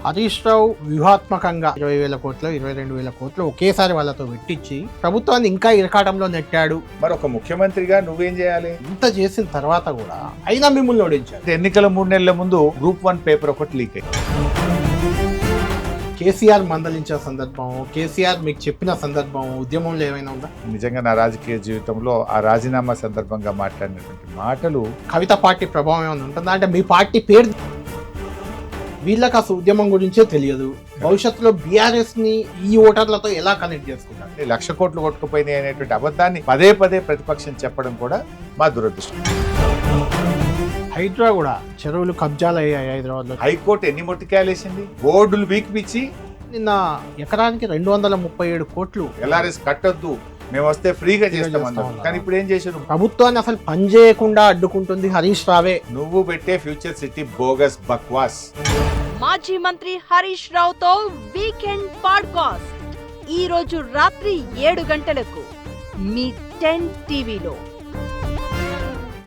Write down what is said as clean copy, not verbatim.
హరీష్ రావు వ్యూహాత్మకంగా 20,000 కోట్లు 22,000 కోట్లు ఒకేసారి వాళ్ళతో పెట్టించి ప్రభుత్వాన్ని ఇంకా ఇరకాటంలో నెట్టాడు. మరి ఒక ముఖ్యమంత్రిగా నువ్వేం చేయాలి? ఇంత చేసిన తర్వాత కూడా అయినా మిమ్మల్ని ఓడించారు. ఎన్నికల 3 నెలల ముందు గ్రూప్ 1 పేపర్ ఒకటి లీక్ అయింది. కేసీఆర్ మందలించే సందర్భం, కేసీఆర్ మీకు చెప్పిన సందర్భం ఉద్యమంలో ఏమైనా ఉందా? నిజంగా నా రాజకీయ జీవితంలో ఆ రాజీనామా సందర్భంగా మాట్లాడినటువంటి మాటలు కవిత పార్టీ ప్రభావం ఏమైనా ఉంటుందా? అంటే మీ పార్టీ పేరు వీళ్ళకి అసలు ఉద్యమం గురించే తెలియదు. భవిష్యత్తులో బీఆర్ఎస్ ని ఈ ఓటర్లతో ఎలా కనెక్ట్ చేసుకుంటారు? 1,00,000 కోట్లు కొట్టుకుపోయినాయి అనేటువంటి అబద్ధాన్ని పదే పదే ప్రతిపక్షం చెప్పడం కూడా మా దురదృష్టం. హైడ్రా కూడా చెరువులు కబ్జాలు అయ్యాయి హైదరాబాద్ లో. హైకోర్టు ఎన్ని మొట్టికాయలేసింది, బోర్డులు వీక్పిచ్చి నిన్న ఎకరానికి 237 కోట్లు ఎల్ఆర్ఎస్ కట్టొద్దు, మేము వస్తే ఫ్రీగా చేస్తామన్నాం. కానీ ఇప్పుడు ఏం చేశారు? ప్రభుత్వాన్ని అసలు పని చేయకుండా అడ్డుకుంటుంది హరీష్ రావే. నువ్వు పెట్టే ఫ్యూచర్ సిటీ బోగస్ బక్వాస్. మాజీ మంత్రి హరీష్ రావుతో వీకెండ్ పాడ్కాస్ట్ ఈ రోజు రాత్రి 7 గంటలకు మీ 10 టీవీలో.